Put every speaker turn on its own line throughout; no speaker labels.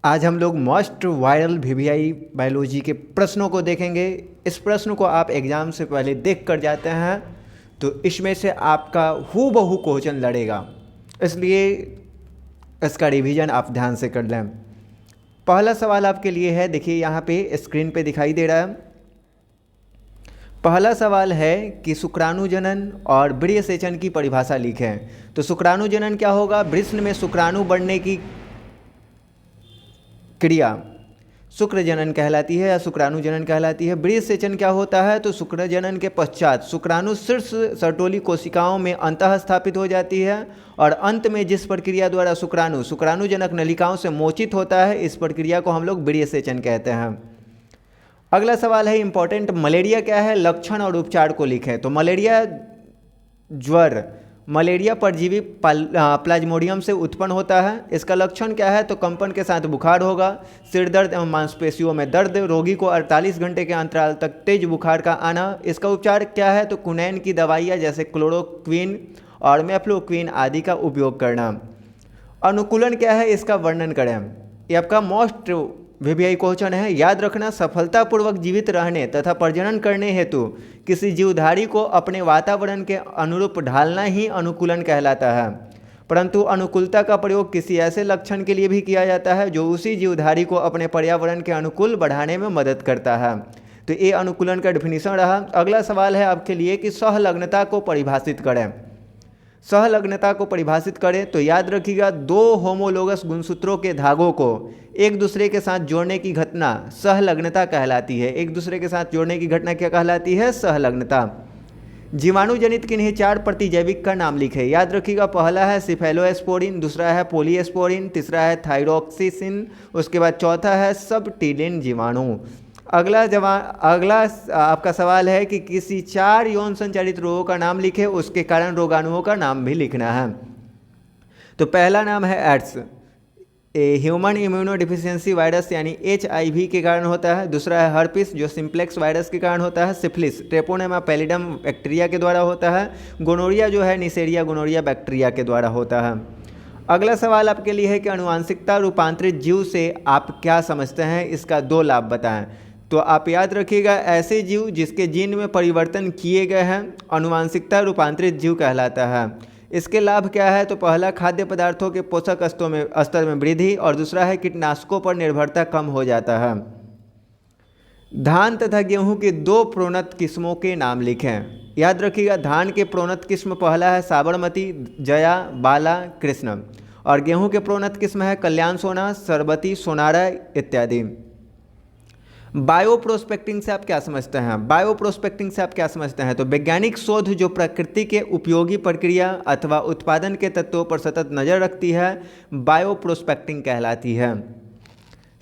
आज हम लोग मोस्ट वायरल वीवीआई बायोलॉजी के प्रश्नों को देखेंगे। इस प्रश्न को आप एग्ज़ाम से पहले देख कर जाते हैं तो इसमें से आपका हूबहू क्वेश्चन लड़ेगा, इसलिए इसका रिवीजन आप ध्यान से कर लें। पहला सवाल आपके लिए है, देखिए यहाँ पे स्क्रीन पे दिखाई दे रहा है। पहला सवाल है कि शुक्राणु जनन और वृषसेचन की परिभाषा लिखें। तो शुक्राणु जनन क्या होगा? वृषण में शुक्राणु बढ़ने की क्रिया शुक्र जनन कहलाती है या शुक्राणु जनन कहलाती है। वृषसेचन क्या होता है? तो शुक्र जनन के पश्चात शुक्राणु शीर्ष सर्टोली कोशिकाओं में अंतः स्थापित हो जाती है और अंत में जिस प्रक्रिया द्वारा शुक्राणु जनक नलिकाओं से मोचित होता है, इस प्रक्रिया को हम लोग वृषसेचन कहते हैं। अगला सवाल है इंपॉर्टेंट, मलेरिया क्या है? लक्षण और उपचार को लिखें। तो मलेरिया परजीवी प्लाज्मोडियम से उत्पन्न होता है। इसका लक्षण क्या है? तो कंपन के साथ बुखार होगा, सिर दर्द एवं मांसपेशियों में दर्द, रोगी को 48 घंटे के अंतराल तक तेज बुखार का आना। इसका उपचार क्या है? तो कुनैन की दवाइयाँ जैसे क्लोरोक्विन और मेफ्लोक्विन आदि का उपयोग करना। अनुकूलन क्या है? इसका वर्णन करें। ये आपका मोस्ट वीवीआई क्वेश्चन है, याद रखना। सफलतापूर्वक जीवित रहने तथा प्रजनन करने हेतु किसी जीवधारी को अपने वातावरण के अनुरूप ढालना ही अनुकूलन कहलाता है, परंतु अनुकूलता का प्रयोग किसी ऐसे लक्षण के लिए भी किया जाता है जो उसी जीवधारी को अपने पर्यावरण के अनुकूल बढ़ाने में मदद करता है। तो ये अनुकूलन का डिफिनीशन रहा। अगला सवाल है आपके लिए कि सहलग्नता को परिभाषित करें। सहलग्नता को परिभाषित करें तो याद रखिएगा, दो होमोलोगस गुणसूत्रों के धागों को एक दूसरे के साथ जोड़ने की घटना सहलग्नता कहलाती है। एक दूसरे के साथ जोड़ने की घटना क्या कहलाती है? सहलग्नता। जीवाणु जनित किन्हीं 4 प्रतिजैविक का नाम लिखें। याद रखिएगा, पहला है सिफेलोस्पोरिन, दूसरा है पोलीस्पोरिन, तीसरा है थायरोक्सिसिन, उसके बाद चौथा है सबटिलिन जीवाणु। अगला आपका सवाल है कि किसी 4 यौन संचारित रोगों का नाम लिखे, उसके कारण रोगाणुओं का नाम भी लिखना है। तो पहला नाम है AIDS, human immunodeficiency virus यानी HIV के कारण होता है। दूसरा है हर्पिस, जो सिंप्लेक्स वायरस के कारण होता है। सिफिलिस ट्रेपोनेमा पैलिडम बैक्टीरिया के द्वारा होता है। गोनोरिया जो है निसेरिया गोनोरिया बैक्टीरिया के द्वारा होता है। अगला सवाल आपके लिए है कि आनुवांशिकता रूपांतरित जीव से आप क्या समझते हैं, इसका 2 लाभ बताएं। तो आप याद रखिएगा, ऐसे जीव जिसके जीन में परिवर्तन किए गए हैं आनुवांशिकता रूपांतरित जीव कहलाता है। इसके लाभ क्या है? तो पहला, खाद्य पदार्थों के पोषक स्तर में वृद्धि, और दूसरा है कीटनाशकों पर निर्भरता कम हो जाता है। धान तथा गेहूं के 2 प्रोन्नत किस्मों के नाम लिखें। याद रखिएगा, धान के प्रोन्नत किस्म पहला है साबरमती, जया, बाला, कृष्ण, और गेहूं के प्रोन्नत किस्म है कल्याण सोना, सरबती, सोनारा इत्यादि। बायो प्रोस्पेक्टिंग से आप क्या समझते हैं? बायो प्रोस्पेक्टिंग से आप क्या समझते हैं? तो वैज्ञानिक शोध जो प्रकृति के उपयोगी प्रक्रिया अथवा उत्पादन के तत्वों पर सतत नज़र रखती है, बायो प्रोस्पेक्टिंग कहलाती है।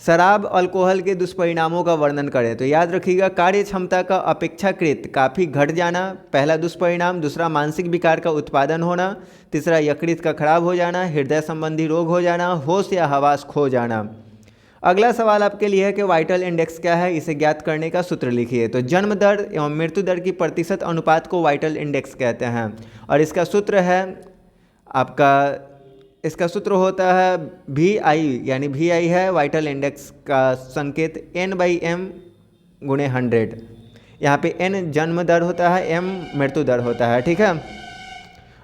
शराब अल्कोहल के दुष्परिणामों का वर्णन करें। तो याद रखिएगा, कार्य क्षमता का अपेक्षाकृत काफ़ी घट जाना पहला दुष्परिणाम, दूसरा मानसिक विकार का उत्पादन होना, तीसरा यकृत का खराब हो जाना, हृदय संबंधी रोग हो जाना, होश या हवास खो जाना। अगला सवाल आपके लिए है कि वाइटल इंडेक्स क्या है, इसे ज्ञात करने का सूत्र लिखिए। तो जन्म दर एवं मृत्यु दर की प्रतिशत अनुपात को वाइटल इंडेक्स कहते हैं, और इसका सूत्र है इसका सूत्र होता है VI, यानी VI है वाइटल इंडेक्स का संकेत N/M × 100। यहाँ पे N जन्म दर होता है, M मृत्यु दर होता है, ठीक है।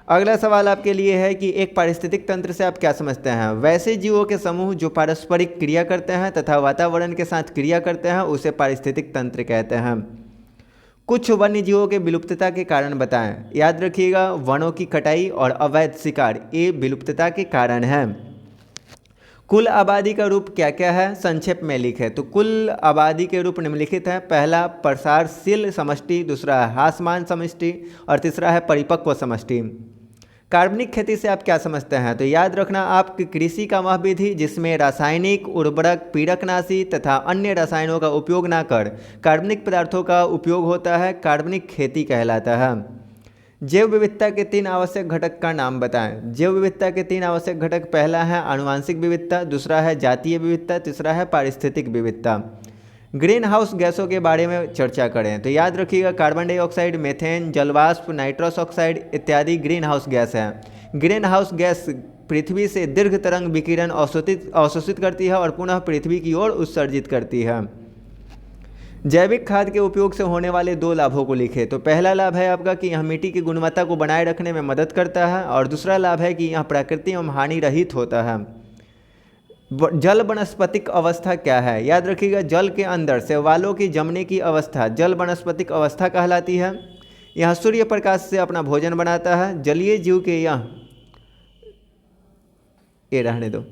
अगला सवाल आपके लिए है कि एक पारिस्थितिक तंत्र से आप क्या समझते हैं? वैसे जीवों के समूह जो पारस्परिक क्रिया करते हैं तथा वातावरण के साथ क्रिया करते हैं उसे पारिस्थितिक तंत्र कहते हैं। कुछ वन्य जीवों के विलुप्तता के कारण बताएं। याद रखिएगा, वनों की कटाई और अवैध शिकार ये विलुप्तता के कारण है। कुल आबादी का रूप क्या क्या है, संक्षेप में लिखें। तो कुल आबादी के रूप निम्नलिखित हैं। पहला प्रसारशील समष्टि, दूसरा है ह्रासमान समष्टि, और तीसरा है परिपक्व समष्टि। कार्बनिक खेती से आप क्या समझते हैं? तो याद रखना, आपकी कृषि का वह विधि जिसमें रासायनिक उर्वरक, पीड़कनाशी तथा अन्य रसायनों का उपयोग न कर कार्बनिक पदार्थों का उपयोग होता है, कार्बनिक खेती कहलाता है। जैव विविधता के 3 आवश्यक घटक का नाम बताएं। जैव विविधता के 3 आवश्यक घटक, पहला है आनुवांशिक विविधता, दूसरा है जातीय विविधता, तीसरा है पारिस्थितिक विविधता। ग्रीन हाउस गैसों के बारे में चर्चा करें। तो याद रखिएगा, कार्बन डाइऑक्साइड, मीथेन, जलवाष्प, नाइट्रस ऑक्साइड इत्यादि ग्रीन हाउस गैस हैं। ग्रीन हाउस गैस पृथ्वी से दीर्घ तरंग विकिरण अवशोषित करती है और पुनः पृथ्वी की ओर उत्सर्जित करती है। जैविक खाद के उपयोग से होने वाले 2 लाभों को लिखें। तो पहला लाभ है आपका कि यह मिट्टी की गुणवत्ता को बनाए रखने में मदद करता है, और दूसरा लाभ है कि यह प्राकृतिक एवं हानि रहित होता है। जल वनस्पतिक अवस्था क्या है? याद रखिएगा, जल के अंदर शैवालों की जमने की अवस्था जल वनस्पतिक अवस्था कहलाती है। यह सूर्य प्रकाश से अपना भोजन बनाता है। जलीय जीव के ये रहने दो,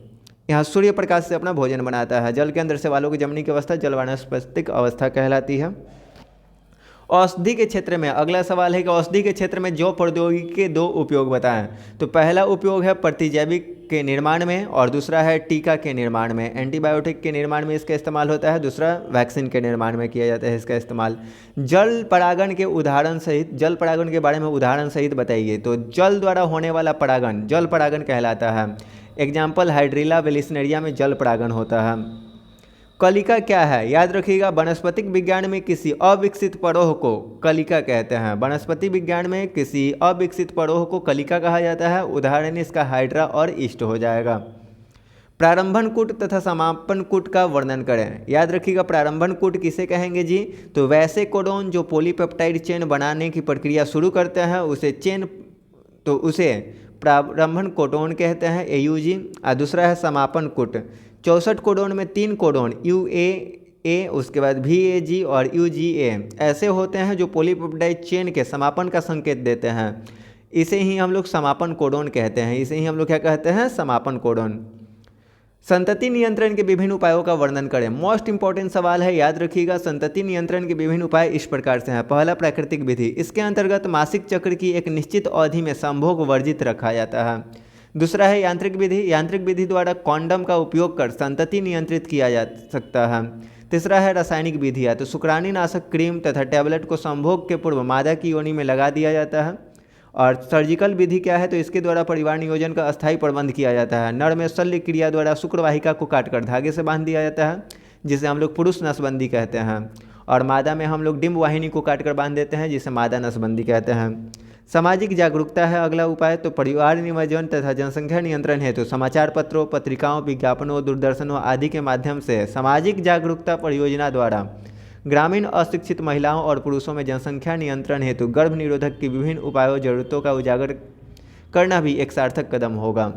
यहाँ सूर्य प्रकाश से अपना भोजन बनाता है। जल के अंदर शैवालों की जमने की अवस्था जल वनस्पतिक अवस्था कहलाती है। औषधि के क्षेत्र में अगला सवाल है कि औषधि के क्षेत्र में जैव प्रौद्योगिकी के 2 उपयोग बताएं। तो पहला उपयोग है प्रतिजैविक के निर्माण में, और दूसरा है टीका के निर्माण में। एंटीबायोटिक के निर्माण में इसका इस्तेमाल होता है, दूसरा वैक्सीन के निर्माण में किया जाता है इसका इस्तेमाल। जल परागण के उदाहरण सहित, जल परागण के बारे में उदाहरण सहित बताइए। तो जल द्वारा होने वाला परागण जल परागण कहलाता है। एग्जाम्पल, हाइड्रिला वेलिस्नेरिया में जल परागण होता है। कलिका क्या है? याद रखिएगा, वनस्पतिक विज्ञान में किसी अविकसित परोह को कलिका कहते हैं। वनस्पति विज्ञान में किसी अविकसित परोह को कलिका कहा जाता है। उदाहरण इसका हाइड्रा और ईस्ट हो जाएगा। प्रारंभन कूट तथा समापन कूट का वर्णन करें। याद रखिएगा, प्रारंभन कूट किसे कहेंगे जी? तो वैसे कोडोन जो पॉलीपेप्टाइड चेन बनाने की प्रक्रिया शुरू करते हैं उसे प्रारंभन कोडोन कहते हैं, AUG। और दूसरा है समापन कूट। 64 कोडोन में 3 कोडोन UAA, उसके बाद VAG और UGA ऐसे होते हैं जो पॉलीपेप्टाइड चेन के समापन का संकेत देते हैं। इसे ही हम लोग समापन कोडोन कहते हैं। इसे ही हम लोग क्या कहते हैं? समापन कोडोन। संतति नियंत्रण के विभिन्न उपायों का वर्णन करें। मोस्ट इंपॉर्टेंट सवाल है, याद रखिएगा। संतति नियंत्रण के विभिन्न उपाय इस प्रकार से हैं। पहला, प्राकृतिक विधि। इसके अंतर्गत मासिक चक्र की एक निश्चित अवधि में संभोग वर्जित रखा जाता है। दूसरा है यांत्रिक विधि। यांत्रिक विधि द्वारा कॉन्डम का उपयोग कर संतति नियंत्रित किया जा सकता है। तीसरा है रासायनिक विधि। तो शुक्राणुनाशक क्रीम तथा टैबलेट को संभोग के पूर्व मादा की योनि में लगा दिया जाता है। और सर्जिकल विधि क्या है? तो इसके द्वारा परिवार नियोजन का अस्थायी प्रबंध किया जाता है। नर में शल्य क्रिया द्वारा शुक्रवाहिका को काटकर धागे से बांध दिया जाता है, जिसे हम लोग पुरुष नसबंदी कहते हैं। और मादा में हम लोग डिंब वाहिनी को काटकर बांध देते हैं, जिसे मादा नसबंदी कहते हैं। सामाजिक जागरूकता है अगला उपाय। तो परिवार नियोजन तथा जनसंख्या नियंत्रण हेतु समाचार पत्रों, पत्रिकाओं, विज्ञापनों, दूरदर्शनों आदि के माध्यम से सामाजिक जागरूकता परियोजना द्वारा ग्रामीण अशिक्षित महिलाओं और पुरुषों में जनसंख्या नियंत्रण हेतु गर्भ निरोधक की विभिन्न उपायों जरूरतों का उजागर करना भी एक सार्थक कदम होगा।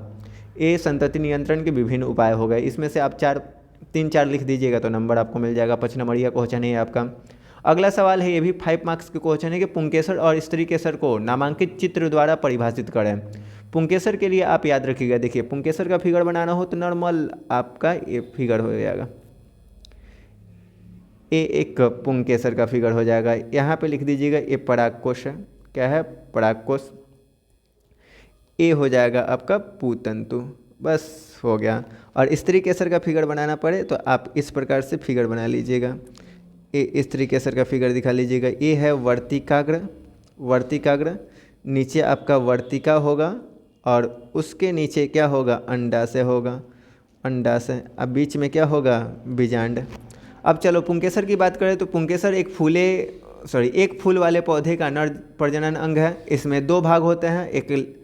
ये संतति नियंत्रण के विभिन्न उपाय हो गए। इसमें से आप 3-4 लिख दीजिएगा तो नंबर आपको मिल जाएगा। 5 नंबरिया क्वेश्चन है आपका। अगला सवाल है, ये भी 5 मार्क्स के क्वेश्चन है कि पुंकेसर और स्त्री केसर को नामांकित चित्र द्वारा परिभाषित करें। पुंकेसर के लिए आप याद रखिएगा, देखिए पुंकेसर का फिगर बनाना हो तो नॉर्मल आपका ये फिगर हो जाएगा। ये एक पुंकेसर का फिगर हो जाएगा। यहाँ पे लिख दीजिएगा ये परागकोश है। क्या है? परागकोश। ये हो जाएगा आपका पूतंतु। बस हो गया। और स्त्री केसर का फिगर बनाना पड़े तो आप इस प्रकार से फिगर बना लीजिएगा। ये स्त्री केसर का फिगर दिखा लीजिएगा। ये है वर्तिकाग्र। वर्तिकाग्र नीचे आपका वर्तिका होगा और उसके नीचे क्या होगा? अंडाशय होगा। अंडाशय। अब बीच में क्या होगा? बीजांड। अब चलो पुंकेसर की बात करें तो पुंकेसर एक फूल वाले पौधे का नर प्रजनन अंग है। इसमें 2 भाग होते हैं। एक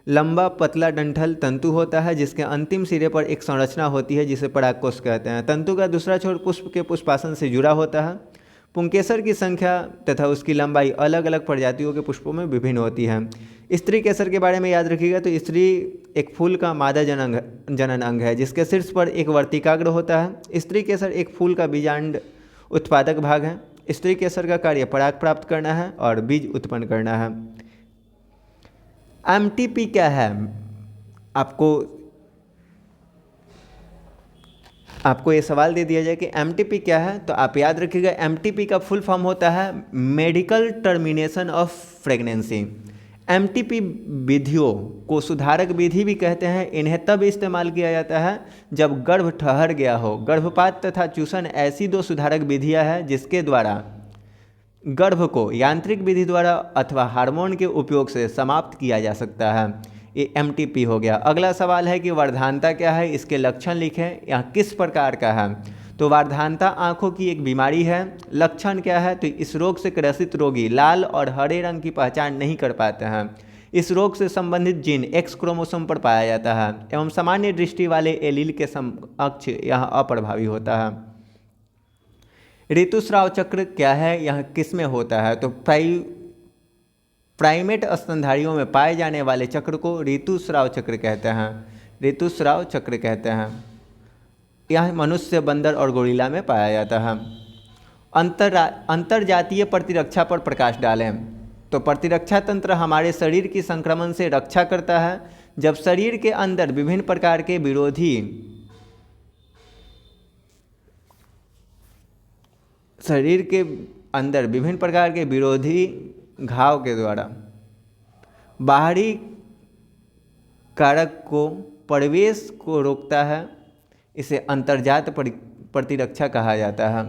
लंबा पतला डंठल तंतु होता है, जिसके अंतिम सिरे पर एक संरचना होती है जिसे परागकोश कहते हैं। तंतु का दूसरा छोर पुष्प के पुष्पासन से जुड़ा होता है। पुंकेसर की संख्या तथा उसकी लंबाई अलग अलग प्रजातियों के पुष्पों में विभिन्न होती है। स्त्री केसर के बारे में याद रखिएगा। तो स्त्री एक फूल का मादा जनन अंग है, जिसके शीर्ष पर एक वर्तिकाग्र होता है। स्त्री केसर एक फूल का बीजांड उत्पादक भाग है। स्त्री केसर का कार्य पराग प्राप्त करना है और बीज उत्पन्न करना है। MTP क्या है? आपको ये सवाल दे दिया जाए कि MTP क्या है, तो आप याद रखिएगा MTP का फुल फॉर्म होता है medical termination of pregnancy. MTP विधियों को सुधारक विधि भी कहते हैं। इन्हें तब इस्तेमाल किया जाता है जब गर्भ ठहर गया हो। गर्भपात तथा चूषण ऐसी 2 सुधारक विधियां हैं जिसके द्वारा गर्भ को यांत्रिक विधि द्वारा अथवा हार्मोन के उपयोग से समाप्त किया जा सकता है। ये MTP हो गया। अगला सवाल है कि वर्धानता क्या है, इसके लक्षण लिखें। यह किस प्रकार का है? तो वर्धानता आँखों की एक बीमारी है। लक्षण क्या है? तो इस रोग से ग्रसित रोगी लाल और हरे रंग की पहचान नहीं कर पाते हैं। इस रोग से संबंधित जीन एक्स क्रोमोसोम पर पाया जाता है एवं सामान्य दृष्टि वाले एलील के समकक्ष यह अप्रभावी होता है। ऋतुस्राव चक्र क्या है, यह किस में होता है? तो प्राइमेट स्तनधारियों में पाए जाने वाले चक्र को ऋतुस्राव चक्र कहते हैं। ऋतुस्राव चक्र कहते हैं। यह मनुष्य, बंदर और गोरिल्ला में पाया जाता है। अंतरजातीय प्रतिरक्षा पर प्रकाश डालें। तो प्रतिरक्षा तंत्र हमारे शरीर की संक्रमण से रक्षा करता है। जब शरीर के अंदर विभिन्न प्रकार के विरोधी घाव के द्वारा बाहरी कारक को प्रवेश को रोकता है, इसे अंतर्जात प्रतिरक्षा कहा जाता है।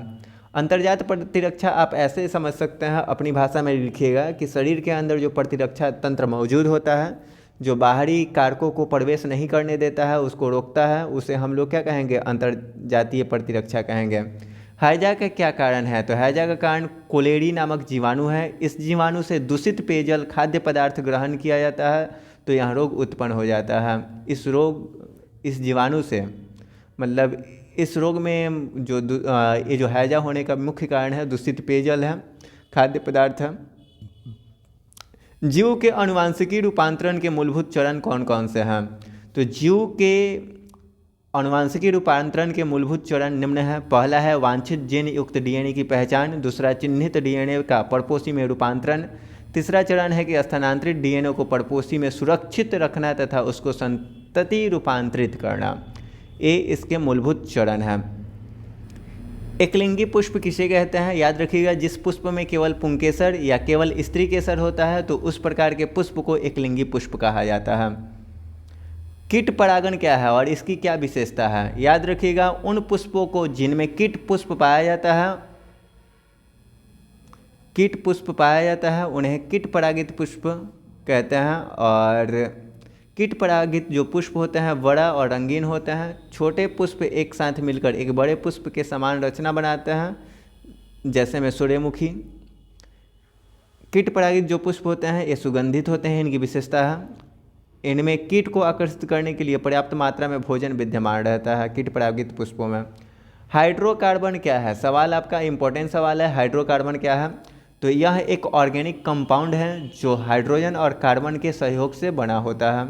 अंतर्जात प्रतिरक्षा आप ऐसे समझ सकते हैं, अपनी भाषा में लिखिएगा कि शरीर के अंदर जो प्रतिरक्षा तंत्र मौजूद होता है, जो बाहरी कारकों को प्रवेश नहीं करने देता है, उसको रोकता है, उसे हम लोग क्या कहेंगे? अंतर्जातीय प्रतिरक्षा कहेंगे। हैजा का क्या कारण है? तो हैजा का कारण कोलेरी नामक जीवाणु है। इस जीवाणु से दूषित पेयजल, खाद्य पदार्थ ग्रहण किया जाता है तो यह रोग उत्पन्न हो जाता है। इस जीवाणु से मतलब इस रोग में ये जो हैजा होने का मुख्य कारण है दूषित पेयजल है, खाद्य पदार्थ है। जीव के आनुवांशिकी रूपांतरण के मूलभूत चरण कौन कौन से हैं? तो जीव के आनुवांशिकी रूपांतरण के मूलभूत चरण निम्न है। पहला है वांछित जीन युक्त डीएनए की पहचान। दूसरा, चिन्हित डीएनए का परपोषी में रूपांतरण। तीसरा चरण है कि स्थानांतरित डीएनए को परपोषी में सुरक्षित रखना तथा उसको संतति रूपांतरित करना। ये इसके मूलभूत चरण हैं। एकलिंगी पुष्प किसे कहते हैं? याद रखिएगा, जिस पुष्प में केवल पुंकेसर या केवल स्त्री केसर होता है तो उस प्रकार के पुष्प को एकलिंगी पुष्प कहा जाता है। कीट परागण क्या है और इसकी क्या विशेषता है? याद रखिएगा, उन पुष्पों को जिनमें कीट पुष्प पाया जाता है उन्हें कीट परागित पुष्प कहते हैं। और कीट परागित जो पुष्प होते हैं बड़ा और रंगीन होते हैं। छोटे पुष्प एक साथ मिलकर एक बड़े पुष्प के समान रचना बनाते हैं, जैसे में सूर्यमुखी। कीट परागित जो पुष्प होते हैं ये सुगंधित होते हैं। इनकी विशेषता है, इनमें कीट को आकर्षित करने के लिए पर्याप्त मात्रा में भोजन विद्यमान रहता है कीट परागित पुष्पों में। हाइड्रोकार्बन क्या है? सवाल आपका इम्पोर्टेंट सवाल है। हाइड्रोकार्बन क्या है? तो यह एक ऑर्गेनिक कंपाउंड है जो हाइड्रोजन और कार्बन के सहयोग से बना होता है।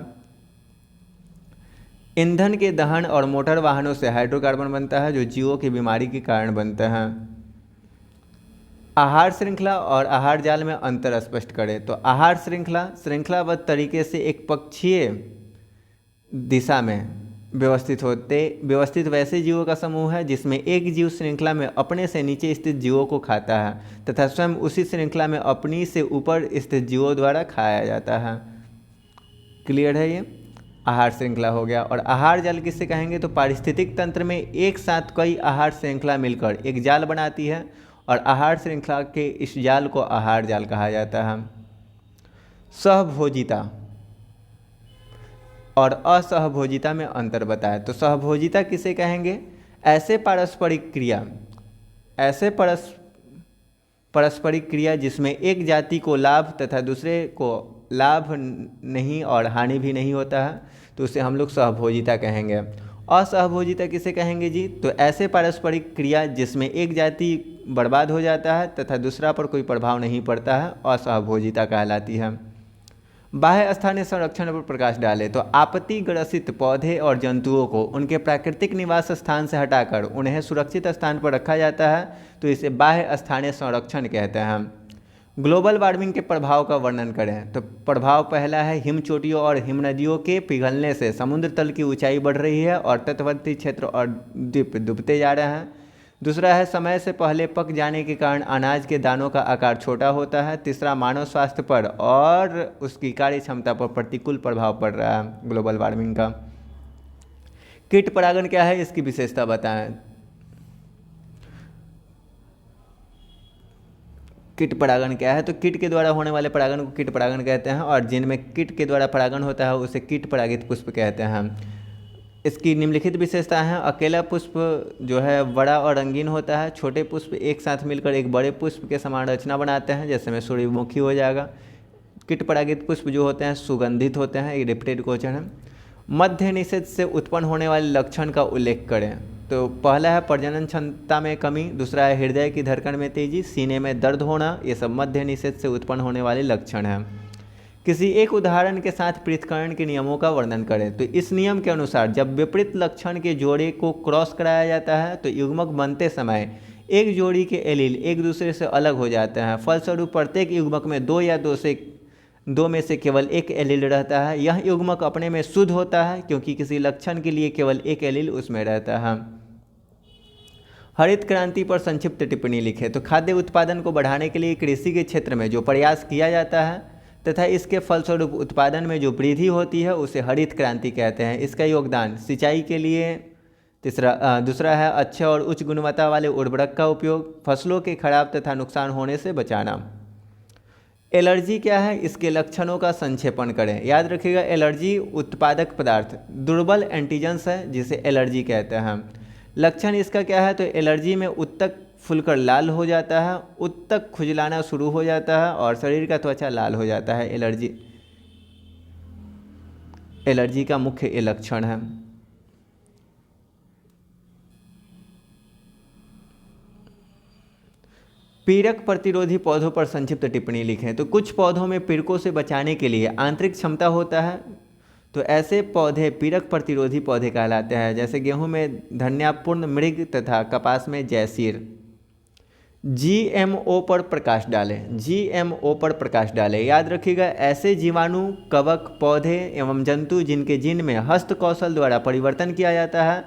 ईंधन के दहन और मोटर वाहनों से हाइड्रोकार्बन बनता है जो जीवों की बीमारी के कारण बनते हैं। आहार श्रृंखला और आहार जाल में अंतर स्पष्ट करें। तो आहार श्रृंखलाबद्ध तरीके से एक पक्षीय दिशा में व्यवस्थित वैसे जीवों का समूह है जिसमें एक जीव श्रृंखला में अपने से नीचे स्थित जीवों को खाता है तथा स्वयं उसी श्रृंखला में अपनी से ऊपर स्थित जीवों द्वारा खाया जाता है। क्लियर है? ये आहार श्रृंखला हो गया। और आहार जाल किससे कहेंगे? तो पारिस्थितिक तंत्र में एक साथ कई आहार श्रृंखला मिलकर एक जाल बनाती है और आहार श्रृंखला के इस जाल को आहार जाल कहा जाता है। सहभोजिता और असहभोजिता में अंतर बताएं। तो सहभोजिता किसे कहेंगे? ऐसे पारस्परिक क्रिया जिसमें एक जाति को लाभ तथा दूसरे को लाभ नहीं और हानि भी नहीं होता है, तो उसे हम लोग सहभोजिता कहेंगे। असहभोजिता किसे कहेंगे जी? तो ऐसे पारस्परिक क्रिया जिसमें एक जाति बर्बाद हो जाता है तथा दूसरा पर कोई प्रभाव नहीं पड़ता है, असहभोजिता कहलाती है। बाह्य स्थानीय संरक्षण पर प्रकाश डाले। तो आपत्तिग्रसित पौधे और जंतुओं को उनके प्राकृतिक निवास स्थान से हटाकर उन्हें सुरक्षित स्थान पर रखा जाता है, तो इसे बाह्य स्थानीय संरक्षण कहते हैं। ग्लोबल वार्मिंग के प्रभाव का वर्णन करें। तो प्रभाव पहला है, हिमचोटियों और हिमनदियों के पिघलने से समुद्र तल की ऊंचाई बढ़ रही है और तटवर्ती क्षेत्र और द्वीप डूबते जा रहे हैं। दूसरा है, समय से पहले पक जाने के कारण अनाज के दानों का आकार छोटा होता है। तीसरा, मानव स्वास्थ्य पर और उसकी कार्य क्षमता पर प्रतिकूल प्रभाव पड़ रहा है ग्लोबल वार्मिंग का। कीट परागण क्या है, इसकी विशेषता बताएं। कीट परागण क्या है? तो कीट के द्वारा होने वाले परागण को कीट परागण कहते हैं और जिनमें कीट के द्वारा परागण होता है उसे कीट परागित पुष्प कहते हैं। इसकी निम्नलिखित विशेषता है। अकेला पुष्प जो है बड़ा और रंगीन होता है। छोटे पुष्प एक साथ मिलकर एक बड़े पुष्प के समान रचना बनाते हैं, जैसे में सूर्यमुखी हो जाएगा। कीट परागित पुष्प जो होते हैं सुगंधित होते हैं, ये रिपीटेड क्वेश्चन है। मध्य निषेध से उत्पन्न होने वाले लक्षण का उल्लेख करें। तो पहला है प्रजनन क्षमता में कमी, दूसरा है हृदय की धड़कन में तेजी, सीने में दर्द होना, ये सब मध्य निषेध से उत्पन्न होने वाले लक्षण हैं। किसी एक उदाहरण के साथ पृथक्करण के नियमों का वर्णन करें। तो इस नियम के अनुसार जब विपरीत लक्षण के जोड़े को क्रॉस कराया जाता है तो युग्मक बनते समय एक जोड़ी के एलील एक दूसरे से अलग हो जाते हैं। फलस्वरूप प्रत्येक युग्मक में दो या दो में से केवल एक एलील रहता है। यह युग्मक अपने में शुद्ध होता है क्योंकि किसी लक्षण के लिए केवल एक एलील उसमें रहता है। हरित क्रांति पर संक्षिप्त टिप्पणी लिखें। तो खाद्य उत्पादन को बढ़ाने के लिए कृषि के क्षेत्र में जो प्रयास किया जाता है तथा इसके फलस्वरूप उत्पादन में जो वृद्धि होती है उसे हरित क्रांति कहते हैं। इसका योगदान सिंचाई के लिए, दूसरा है अच्छे और उच्च गुणवत्ता वाले उर्वरक का उपयोग, फसलों के खराब तथा नुकसान होने से बचाना। एलर्जी क्या है, इसके लक्षणों का संक्षेपण करें। याद रखिएगा एलर्जी उत्पादक पदार्थ दुर्बल एंटीजेंस है जिसे एलर्जी कहते हैं। लक्षण इसका क्या है, तो एलर्जी में उत्तक फुलकर लाल हो जाता है, उत्तक खुजलाना शुरू हो जाता है और शरीर का त्वचा लाल हो जाता है। एलर्जी का मुख्य ये लक्षण है। पीड़क प्रतिरोधी पौधों पर संक्षिप्त टिप्पणी लिखें। तो कुछ पौधों में पीड़कों से बचाने के लिए आंतरिक क्षमता होता है, तो ऐसे पौधे पीड़क प्रतिरोधी पौधे कहलाते हैं। जैसे गेहूं में धन्यापूर्ण मृग तथा कपास में जयसीर। जीएमओ पर प्रकाश डालें। जीएमओ पर प्रकाश डालें। याद रखिएगा ऐसे जीवाणु, कवक, पौधे एवं जंतु जिनके जीन में हस्त कौशल द्वारा परिवर्तन किया जाता है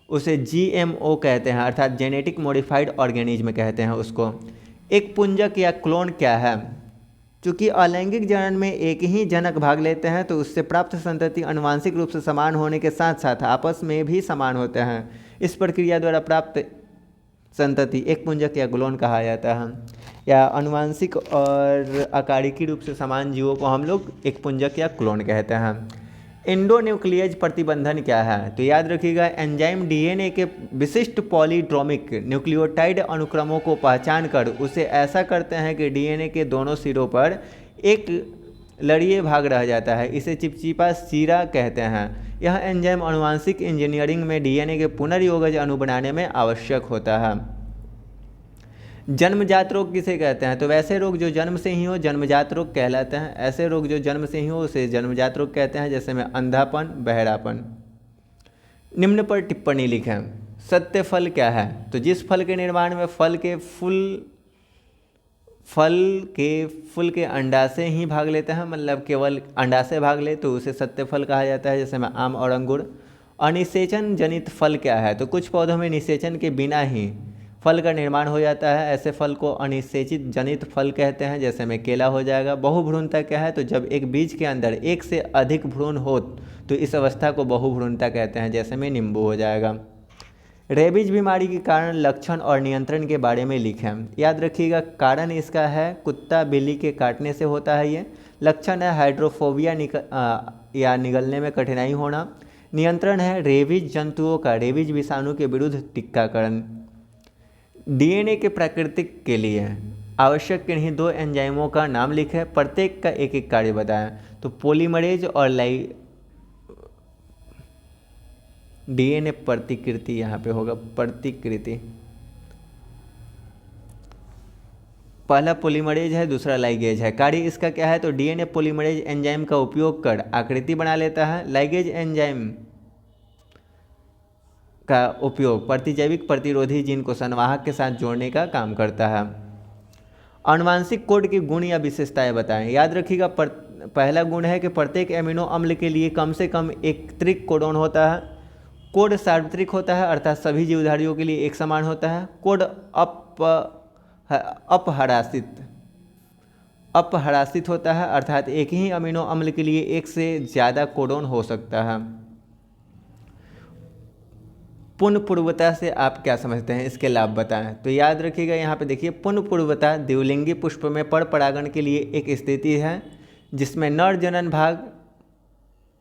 उसे जीएमओ कहते हैं, अर्थात जेनेटिक मॉडिफाइड ऑर्गेनिज्म कहते हैं उसको। एक पुंजक या क्लोन क्या है, चूँकि अलैंगिक जनन में एक ही जनक भाग लेते हैं तो उससे प्राप्त संतति आनुवंशिक रूप से समान होने के साथ साथ आपस में भी समान होते हैं। इस प्रक्रिया द्वारा प्राप्त संतति एक पुंजक या क्लोन कहा जाता है। या आनुवंशिक और आकारिकी रूप से समान जीवों को हम लोग एक पुंजक या क्लोन कहते हैं। एंडोन्यूक्लियज प्रतिबंधन क्या है, तो याद रखिएगा एंजाइम डीएनए के विशिष्ट पॉलीड्रोमिक न्यूक्लियोटाइड अनुक्रमों को पहचान कर उसे ऐसा करते हैं कि डीएनए के दोनों सिरों पर एक लड़िए भाग रह जाता है। इसे चिपचिपा सीरा कहते हैं। यह एंजाइम आनुवंशिक इंजीनियरिंग में डीएनए के पुनर्योगज अणु बनाने में आवश्यक होता है। जन्मजात रोग किसे कहते हैं, तो वैसे रोग जो जन्म से ही हो जन्मजात रोग कहलाते हैं। ऐसे रोग जो जन्म से ही हो उसे जन्मजात रोग कहते हैं, जैसे में अंधापन, बहरापन। निम्न पर टिप्पणी लिखें। सत्य फल क्या है, तो जिस फल के निर्माण में फल के फूल के अंडाशय ही भाग लेते हैं, मतलब केवल अंडाशय भाग ले तो उसे सत्य फल कहा जाता है, जैसे में आम और अंगूर। अनिषेचन जनित फल क्या है, तो कुछ पौधों में निषेचन के बिना ही फल का निर्माण हो जाता है, ऐसे फल को अनिषेचित जनित फल कहते हैं, जैसे में केला हो जाएगा। बहुभ्रूणता क्या है, तो जब एक बीज के अंदर एक से अधिक भ्रूण हो तो इस अवस्था को बहुभ्रूणता कहते हैं, जैसे में नींबू हो जाएगा। रेबीज बीमारी के कारण, लक्षण और नियंत्रण के बारे में लिखें। याद रखिएगा कारण इसका है कुत्ता बिल्ली के काटने से होता है ये। लक्षण है हाइड्रोफोबिया या निगलने में कठिनाई होना। नियंत्रण है रेबीज जंतुओं का रेबीज विषाणु के विरुद्ध टीकाकरण। डीएनए के प्राकृतिक के लिए आवश्यक किन्हीं दो एंजाइमों का नाम लिखें, प्रत्येक का एक एक कार्य बताएं। तो पॉलीमरेज और डीएनए प्रतिकृति यहाँ पे होगा, प्रतिकृति। पहला पॉलीमरेज है, दूसरा लाइगेज है। कार्य इसका क्या है, तो डीएनए पॉलीमरेज एंजाइम का उपयोग कर आकृति बना लेता है। लाइगेज एंजाइम का उपयोग प्रतिजैविक प्रतिरोधी जीन को संवाहक के साथ जोड़ने का काम करता है। आनुवंशिक कोड के गुण या विशेषताएं बताएं। याद रखिएगा पहला गुण है कि प्रत्येक एमिनो अम्ल के लिए कम से कम एक त्रिक कोडोन होता है। कोड सार्वत्रिक होता है, अर्थात सभी जीवधारियों के लिए एक समान होता है। कोड अपहरासित होता है, अर्थात एक ही अमीनो अम्ल के लिए एक से ज़्यादा कोडोन हो सकता है। पुनःपूर्वता से आप क्या समझते हैं, इसके लाभ बताएं। तो याद रखिएगा यहाँ पे देखिए, पुनःपूर्वता द्विलिंगी पुष्प में परपरागण के लिए एक स्थिति है जिसमें नर जनन भाग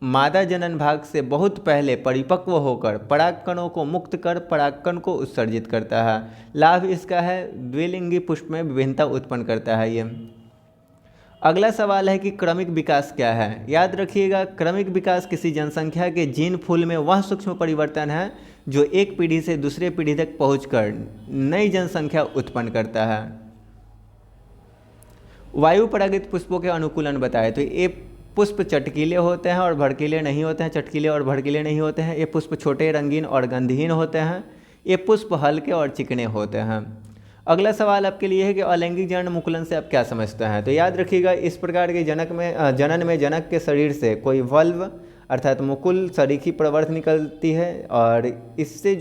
मादा जनन भाग से बहुत पहले परिपक्व होकर परागकणों को मुक्त कर परागकण को उत्सर्जित करता है। लाभ इसका है द्विलिंगी पुष्प में विभिन्नता उत्पन्न करता है ये। अगला सवाल है कि क्रमिक विकास क्या है। याद रखिएगा, क्रमिक विकास किसी जनसंख्या के जीन फूल में वह सूक्ष्म परिवर्तन है जो एक पीढ़ी से दूसरे पीढ़ी तक पहुंचकर नई जनसंख्या उत्पन्न करता है। वायु परागित पुष्पों के अनुकूलन बताए। तो ये पुष्प चटकीले होते हैं और भड़कीले नहीं होते हैं, चटकीले और भड़कीले नहीं होते हैं। ये पुष्प छोटे, रंगीन और गंधहीन होते हैं। ये पुष्प हल्के और चिकने होते हैं। अगला सवाल आपके लिए है कि अलैंगिक जनन मुकुलन से आप क्या समझते हैं। तो याद रखिएगा, इस प्रकार के जनन में जनक के शरीर से कोई वल्व अर्थात मुकुल सरीखी प्रवर्त निकलती है और इससे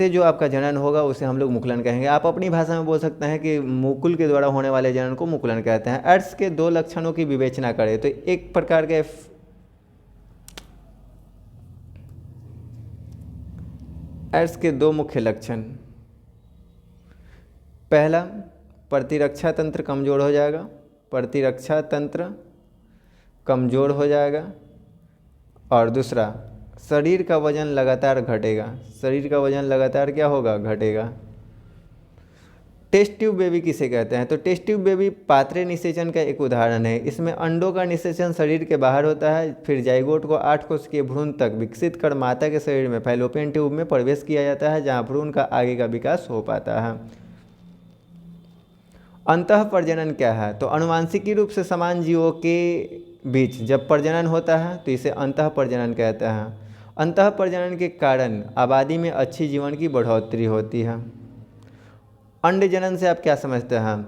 जो आपका जनन होगा उसे हम लोग मुकुलन कहेंगे। आप अपनी भाषा में बोल सकते हैं कि मुकुल के द्वारा होने वाले जनन को मुकुलन कहते हैं। अर्थ के दो लक्षणों की विवेचना करें। तो एक प्रकार के अर्थ के दो मुख्य लक्षण, पहला प्रतिरक्षा तंत्र कमज़ोर हो जाएगा, प्रतिरक्षा तंत्र कमज़ोर हो जाएगा, और दूसरा शरीर का वजन लगातार घटेगा। शरीर का वजन लगातार क्या होगा, घटेगा। टेस्ट ट्यूब बेबी किसे कहते हैं। तो टेस्ट ट्यूब बेबी पात्रे निषेचन का एक उदाहरण है। इसमें अंडों का निषेचन शरीर के बाहर होता है, फिर जाइगोट को 8 कोशिकीय भ्रूण तक विकसित कर माता के शरीर में फैलोपियन ट्यूब में प्रवेश किया जाता है, जहां भ्रूण का आगे का विकास हो पाता है। अंतः प्रजनन क्या है। तो अनुवांशिकी रूप से समान जीवों के बीच जब प्रजनन होता है तो इसे अंतः प्रजनन कहते हैं। अंतः प्रजनन के कारण आबादी में अच्छी जीवन की बढ़ोतरी होती है। अंड जनन से आप क्या समझते हैं।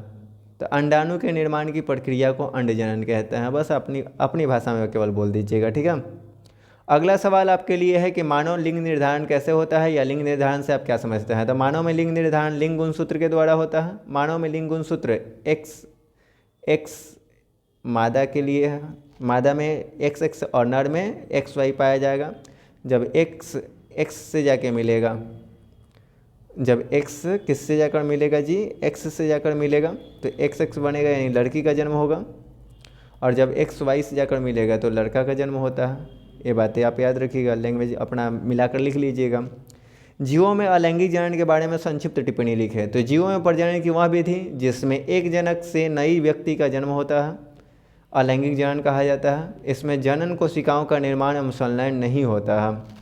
तो अंडाणु के निर्माण की प्रक्रिया को अंड जनन कहते हैं। बस अपनी भाषा में केवल बोल दीजिएगा, ठीक है। अगला सवाल आपके लिए है कि मानव लिंग निर्धारण कैसे होता है, या लिंग निर्धारण से आप क्या समझते हैं। तो मानव में लिंग निर्धारण लिंग गुणसूत्र के द्वारा होता है। मानव में लिंग गुणसूत्र एक्स मादा के लिए है। मादा में XX और नर में XY पाया जाएगा। जब X से जाके मिलेगा, जब X किससे जाकर मिलेगा जी, X से जाकर मिलेगा तो XX बनेगा, यानी लड़की का जन्म होगा। और जब XY से जाकर मिलेगा तो लड़का का जन्म होता है। ये बातें आप याद रखिएगा, लैंग्वेज अपना मिलाकर लिख लीजिएगा। जीवों में अलैंगिक जनन के बारे में संक्षिप्त टिप्पणी लिखे। तो जीवों में प्रजनन की वह विधि जिसमें एक जनक से नई व्यक्ति का जन्म होता है अलैंगिक जनन कहा जाता है। इसमें जनन कोशिकाओं का निर्माण एवं संलयन नहीं होता है।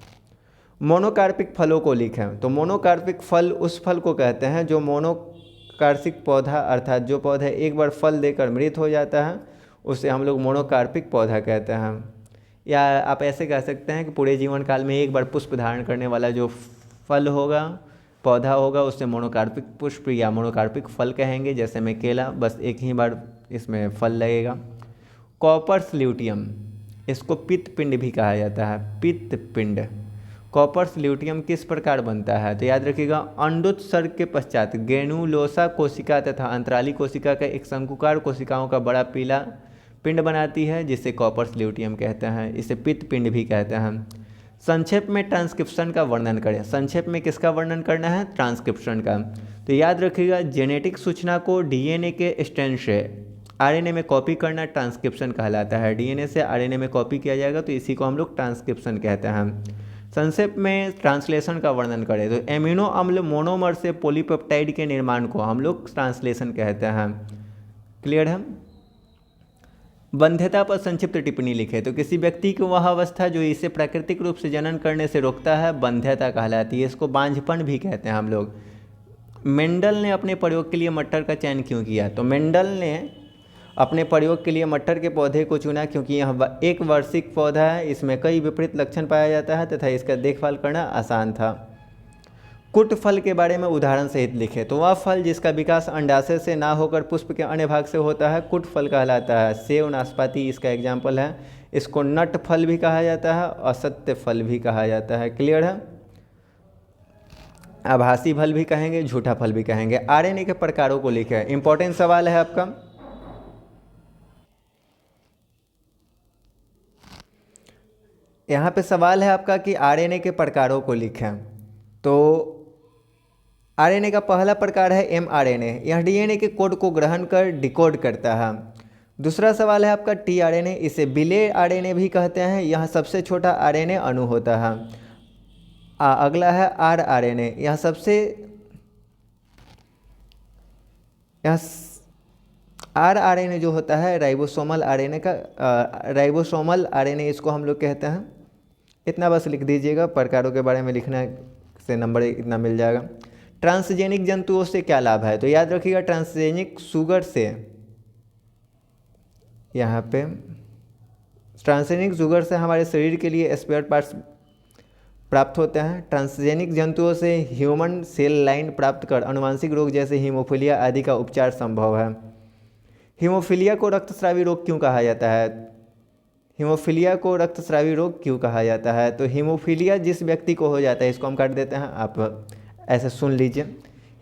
मोनोकार्पिक फलों को लिखें। तो मोनोकार्पिक फल उस फल को कहते हैं जो मोनोकार्पिक पौधा अर्थात जो पौधा एक बार फल देकर मृत हो जाता है उसे हम लोग मोनोकार्पिक पौधा कहते हैं। या आप ऐसे कह सकते हैं कि पूरे जीवन काल में एक बार पुष्प धारण करने वाला जो फल होगा, पौधा होगा, उससे मोनोकार्पिक पुष्प या मोनोकार्पिक फल कहेंगे। जैसे में केला, बस एक ही बार इसमें फल लगेगा। कॉपर्स ल्यूटियम, इसको पित्त पिंड भी कहा जाता है, पित्त पिंड। कॉपर्स ल्यूटियम किस प्रकार बनता है। तो याद रखिएगा, अंडोत्सर्ग के पश्चात ग्रेनुलोसा कोशिका तथा अंतराली कोशिका का एक शंकुकार कोशिकाओं का बड़ा पीला पिंड बनाती है, जिसे कॉपर्स ल्यूटियम कहते हैं। इसे पित्त पिंड भी कहते हैं। संक्षेप में ट्रांसक्रिप्शन का वर्णन करें। संक्षेप में किसका वर्णन करना है, ट्रांसक्रिप्शन का। तो याद रखिएगा, जेनेटिक सूचना को DNA के स्ट्रैंड से RNA में कॉपी करना ट्रांसक्रिप्शन कहलाता है। DNA से RNA में कॉपी किया जाएगा तो इसी को हम लोग ट्रांसक्रिप्शन कहते हैं। संक्षेप में ट्रांसलेशन का वर्णन करें तो एमिनो अम्ल मोनोमर से पॉलीपेप्टाइड के निर्माण को हम लोग ट्रांसलेशन कहते हैं। क्लियर है। बंध्यता पर संक्षिप्त टिप्पणी लिखे। तो किसी व्यक्ति की वह अवस्था जो इसे प्राकृतिक रूप से जनन करने से रोकता है बंध्यता कहलाती है। इसको बांझपन भी कहते हैं हम लोग। मेंडल ने अपने प्रयोग के लिए मटर का चयन क्यों किया। तो मेंडल ने अपने प्रयोग के लिए मटर के पौधे को चुना क्योंकि यह एक वार्षिक पौधा है, इसमें कई विपरीत लक्षण पाया जाता है तथा इसका देखभाल करना आसान था। कुट फल के बारे में उदाहरण सहित लिखे। तो वह फल जिसका विकास अंडाशय से ना होकर पुष्प के अन्य भाग से होता है कुट फल कहलाता है। सेव, नाशपाती इसका एग्जाम्पल है। इसको नट फल भी कहा जाता है, असत्य फल भी कहा जाता है। क्लियर है। आभासी फल भी कहेंगे, झूठा फल भी कहेंगे। RNA के प्रकारों को लिखे। इंपॉर्टेंट सवाल है आपका। यहाँ पे सवाल है आपका कि RNA के प्रकारों को लिखें। तो RNA का पहला प्रकार है mRNA। यह DNA के कोड को ग्रहण कर डिकोड करता है। दूसरा सवाल है आपका tRNA। इसे बिले RNA भी कहते हैं। यह सबसे छोटा RNA अणु होता है। अगला है rRNA। यह सबसे यहाँ RNA जो होता है राइबोसोमल RNA का, राइबोसोमल RNA इसको हम लोग कहते हैं। इतना बस लिख दीजिएगा, प्रकारों के बारे में लिखने से नंबर इतना मिल जाएगा। ट्रांसजेनिक जंतुओं से क्या लाभ है, तो याद रखिएगा ट्रांसजेनिक शुगर से, यहाँ पे ट्रांसजेनिक शुगर से हमारे शरीर के लिए स्पेयर पार्ट्स प्राप्त होते हैं। ट्रांसजेनिक जंतुओं से ह्यूमन सेल लाइन प्राप्त कर अनुवांशिक रोग जैसे हीमोफीलिया आदि का उपचार संभव है। हीमोफीलिया को रक्तस्रावी रोग क्यों कहा जाता है, हीमोफीलिया को रक्तस्रावी रोग क्यों कहा जाता है, तो हीमोफीलिया जिस व्यक्ति को हो जाता है, इसको हम काट देते हैं, आप ऐसे सुन लीजिए।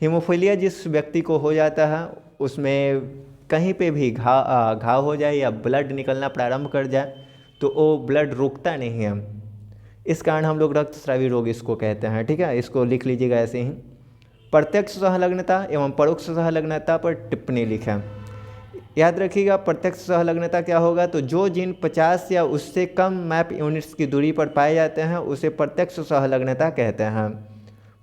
हीमोफीलिया जिस व्यक्ति को हो जाता है उसमें कहीं पे भी घाव हो जाए या ब्लड निकलना प्रारंभ कर जाए तो वो ब्लड रुकता नहीं है, इस कारण हम लोग रक्तस्रावी रोग इसको कहते हैं। ठीक है, इसको लिख लीजिएगा ऐसे ही। प्रत्यक्ष संलग्नता एवं परोक्ष संलग्नता पर टिप्पणी लिखें। याद रखिएगा प्रत्यक्ष संलग्नता क्या होगा, तो जो जीन 50 या उससे कम मैप यूनिट्स की दूरी पर पाए जाते हैं उसे प्रत्यक्ष संलग्नता कहते हैं।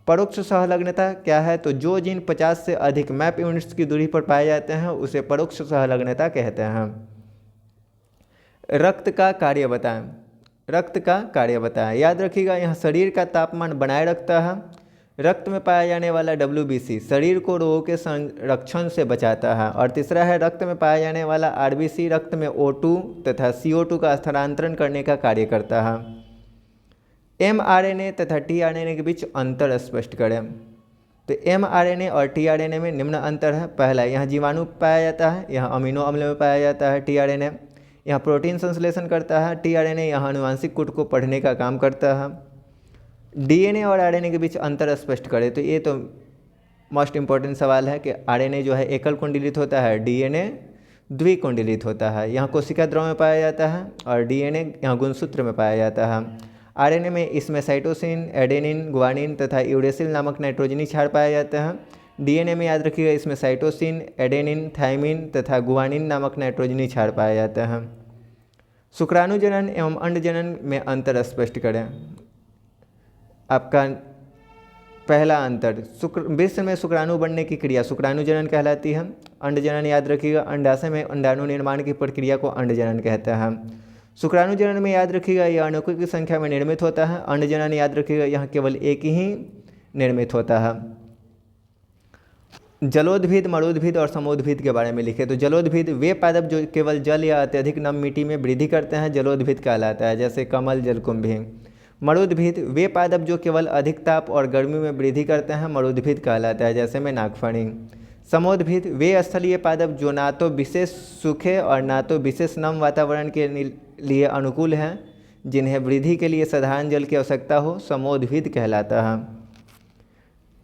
परोक्ष संलग्नता क्या है, तो जो जीन 50 से अधिक मैप यूनिट्स की दूरी पर पाए जाते हैं उसे परोक्ष संलग्नता कहते हैं। रक्त का कार्य बताएं, रक्त का कार्य बताएं। याद रखिएगा यहाँ शरीर का तापमान बनाए रखता है। रक्त में पाया जाने वाला WBC शरीर को रोगों के संरक्षण से बचाता है। और तीसरा है रक्त में पाया जाने वाला RBC रक्त में O2 तथा CO2 का स्थानांतरण करने का कार्य करता है। mRNA तथा tRNA के बीच अंतर स्पष्ट करें, तो mRNA और tRNA में निम्न अंतर है। पहला, यहाँ जीवाणु पाया जाता है, यहाँ अमीनो अम्ल में पाया जाता है tRNA, यहाँ प्रोटीन संश्लेषण करता है tRNA, यहाँ आनुवंशिक कूट को पढ़ने का काम करता है। DNA और RNA के बीच अंतर स्पष्ट करें, तो ये तो मोस्ट इम्पॉर्टेंट सवाल है कि RNA जो है एकल कुंडलित होता है, DNA द्विकुंडलित होता है। यहाँ कोशिका द्रव में पाया जाता है और DNA यहाँ गुणसूत्र में पाया जाता है। RNA में इसमें साइटोसिन, एडेनिन, गुआनिन तथा यूरेसिल नामक नाइट्रोजनी क्षार पाया जाता है। DNA में याद रखिएगा इसमें साइटोसिन, एडेनिन, थाइमिन तथा गुआनिन नामक नाइट्रोजनी क्षार पाया जाता है। शुक्राणु जनन एवं अंड जनन में अंतर स्पष्ट करें। आपका पहला अंतर, विश्व में शुक्राणु बनने की क्रिया शुक्राणु जनन कहलाती है। अंड जनन याद रखिएगा अंडाशय में अंडाणु निर्माण की प्रक्रिया को अंड जनन कहते हैं। शुक्राणु जनन में याद रखिएगा यह अणुओं की संख्या में निर्मित होता है। अंड जनन याद रखिएगा यहाँ केवल एक ही निर्मित होता है। जलोद्भिद, मरोद्भिद और समोद्भिद के बारे में लिखे, तो जलोद्भिद वे पादप जो केवल जल या अत्यधिक नम मिट्टी में वृद्धि करते हैं, जलोद्भिद कहलाता है, जैसे कमल, जलकुंभी। मरुद्भिद वे पादप जो केवल अधिक ताप और गर्मी में वृद्धि करते हैं, मरुद्भिद कहलाता है, जैसे में नागफणी। समोद्भिद वे स्थलीय पादप जो ना तो विशेष सूखे और ना तो विशेष नम वातावरण के लिए अनुकूल हैं, जिन्हें वृद्धि के लिए साधारण जल की आवश्यकता हो, समोद्भिद कहलाता है।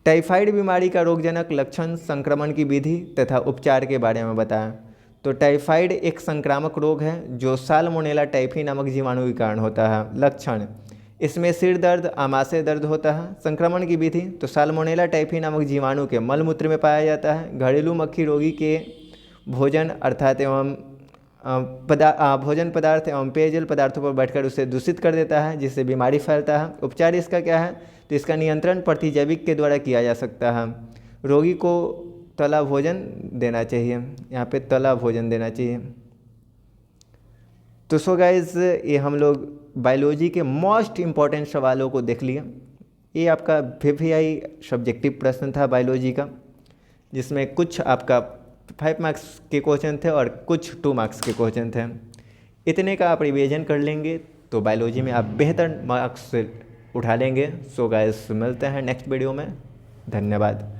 टाइफाइड बीमारी का रोगजनक लक्षण, संक्रमण की विधि तथा उपचार के बारे में बताएं, तो टाइफाइड एक संक्रामक रोग है जो साल्मोनेला टाइफी नामक जीवाणु के कारण होता है। लक्षण, इसमें सिर दर्द, आमाशय दर्द होता है। संक्रमण की विधि, तो साल्मोनेला टाइफी नामक जीवाणु के मलमूत्र में पाया जाता है। घरेलू मक्खी रोगी के भोजन अर्थात एवं भोजन पदार्थ एवं पेयजल पदार्थों पर बैठकर उसे दूषित कर देता है, जिससे बीमारी फैलता है। उपचार इसका क्या है, तो इसका नियंत्रण प्रतिजैविक के द्वारा किया जा सकता है। रोगी को तला भोजन देना चाहिए, यहाँ पे तला भोजन देना चाहिए। तो सो गाइज ये हम लोग बायोलॉजी के मोस्ट इम्पॉर्टेंट सवालों को देख लिए। ये आपका VVI सब्जेक्टिव प्रश्न था बायोलॉजी का, जिसमें कुछ आपका 5 मार्क्स के क्वेश्चन थे और कुछ 2 मार्क्स के क्वेश्चन थे। इतने का आप रिवीजन कर लेंगे तो बायोलॉजी में आप बेहतर मार्क्स उठा लेंगे। सो गाइस मिलते हैं नेक्स्ट वीडियो में, धन्यवाद।